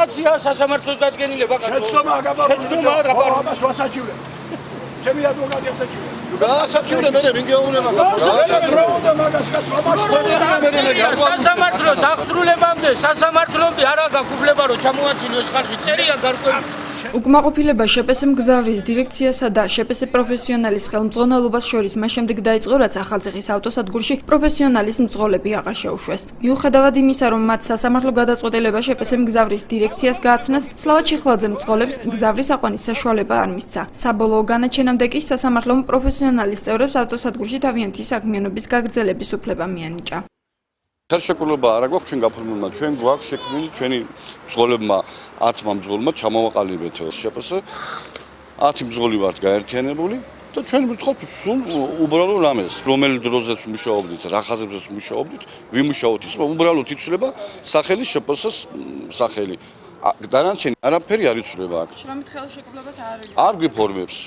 კაცია სასამართლოს დადგენილება კაცო. შეცდომაა გაბარო. ამას ვასაჩივრებ. ჩემი ადვოკატი ასაჩივრებს. გაასაჩივრე მე ვინ გეუბნება კაცო. სასამართლოს აღსრულებამდე სასამართლოები არა გაგუბლება რომ ჩამოაჩინოს ხალხი წერია გარკვეული. უკმაყოფილება შპს მგზავრის დირექციასა და შპს პროფესიონალის ხელმძღვანელობას შორის მას შემდეგ დაიწყო, რაც ახალციხის ავტოსადგურში პროფესიონალის მძღოლები აღარ შეუშვეს. მიუხედავად იმისა, რომ მათ სასამართლო გადაწყვეტილება შპს მგზავრის დირექციას გააცნეს, სლავა ჩიხლაძე მძღოლებს მგზავრის აყვანის საშუალება არ მისცა. საბოლოო განაჩენამდე კი სასამართლომ პროფესიონალის წევრებს ავტოსადგურში თავიანთი საქმიანობის გაგრძელების უფლება მიანიჭა. ხელშეკრულება არ აქვს ჩვენ გაფორმებულმა, ჩვენ გვაქვს შექმნილი ჩვენი მძღოლებმა 10 მძღოლმა ჩამოვაყალიბეთ შპს 10 მძღოლი ვართ გაერთიანებული და ჩვენ ვთხოვთ სულ უბრალო რამეს, რომელი დროზეც მუშაობდით, რა ხაზებზეც მუშაობდით, ვიმუშაოთ ის, რომ უბრალოდ იცვლება სახელი შპს-ს სახელი. დანარჩენი არაფერი არ იცვლება აქ. შრომით ხელშეკრულებას არ გვიფორმებს.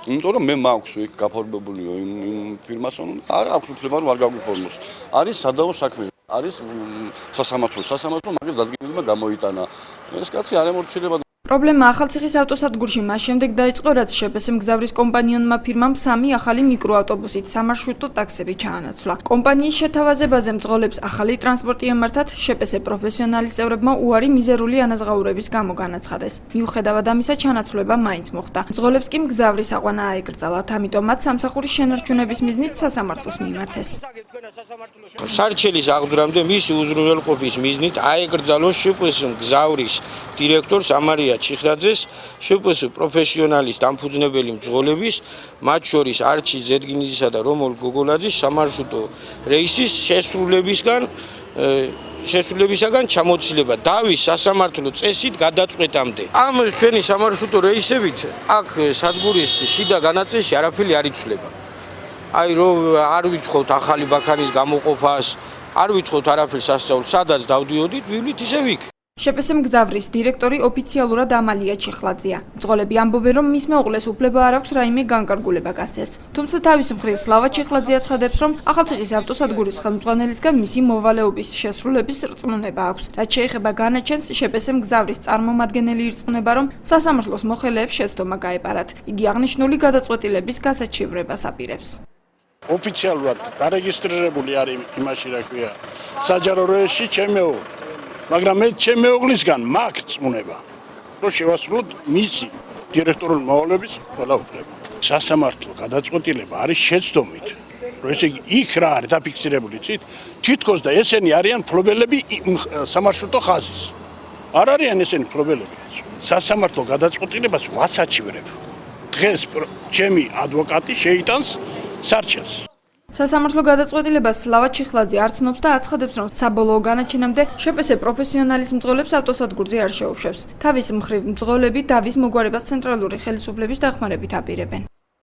იმიტომ რომ მე მაქვს იქ გაფორმებულიო იმ ფირმასთან არ აქვს უფლება რომ არ გაგვიფორმოს. არის სადაო საქმე, არის სასამართლო მაგის დადგენილება გამოიტანა. ეს კაცი არ ემორჩილება. პრობლემა ახალციხის ავტოსადგურში მას შემდეგ დაიწყო, რაც შპს მგზავრის კომპანიონმა ფირმამ 3 ახალი მიკროავტობუსით სამარშრუტო ტაქსები ჩაანაცვლა. კომპანიის შეთავაზებაზე მძღოლებს ახალი ტრანსპორტი ემართათ, შპს პროფესიონალის წევრებმა უარი მიზერული ანაზღაურების გამო განაცხადეს. მიუხედავად ამისა, ჩანაცვლება მაინც მოხდა. მძღოლებს კი მგზავრის აყვანა აეკრძალათ, ამიტომ მათ სამსახურის შენარჩუნების მიზნით სასამართლოს მიმართეს. სარჩელის აღძვრამდე მისი უზრუნველყოფის მიზნით აეკრძალოს შპს მგზავრის დირექტორს ამარია ჩიხლაძეს, შპს პროფესიონალის დამფუძნებელი მძღოლების, მათ შორის არჩი ზედგინიძისა და რომოლ გოგოლაძის სამარშრუტო რეისის შესრულებისაგან ჩამოცილება დავის სასამართლო წესით გადაწყვეტამდე. ამ ჩვენი სამარშრუტო რეისებით აქ სადგურის შიდა განაწილში არაფერი არ იცვლება. აი რომ არ ვითხოვთ ახალი ბაქანის გამოყოფას, არ ვითხოვთ არაფერს სასწაულს, სადაც დავდიოდით, ვივლით ისევ იქ. შპს მგზავრის დირექტორი ოფიციალურად ამალია ჩიხლაძეა. მძღოლები ამბობენ, რომ მის მეუღლეს უფლება არ აქვს რაიმე განკარგულება გასცეს. თუმცა თავის მხრივ სლავა ჩიხლაძე აცხადებს, რომ ახალციხის ავტოსადგურის ხელმძღვანელისგან მისი მოვალეობის შესრულების რწმუნება აქვს. რაც შეეხება განაჩენს, შპს მგზავრის წარმომადგენელი ირწმუნება, რომ სასამართლოს მოხელეებს შეცდომა გაეპარათ. იგი აღნიშნული გადაწყვეტილების გასაჩივრებას აპირებს. ოფიციალურად დარეგისტრირებული არის იმაში რა ქვია საჯარო რეესში ჩემეო. მაგრამ მე ჩემი მეუღლისგან მაქვს წმუნება, რომ შევასრულოთ მისი დირექტორული მოვალეობის ყველა უფლება. სასამართლო გადაწყვეტილება არის შეცდომით, რომ ესე იგი იქ რა არის დაფიქსირებული ცით, თითქოს და ესენი არიან მფლობელები სამარშრუტო ხაზის. არ არიან ესენი მფლობელები. სასამართლო გადაწყვეტილებას ვასაჩივრებ. დღეს ჩემი ადვოკატი შეიტანს სარჩელს. სასამართლო გადაწყვეტილებას სლავა ჩიხლაძე არ ცნობს და აცხადებს, რომ საბოლოო განაჩენამდე შპს პროფესიონალის მძღოლებს ავტოსადგურზე არ შეუშვებს. თავის მხრივ მძღოლები დავის მოგვარებას ცენტრალური ხელისუფლების დახმარებით აპირებენ.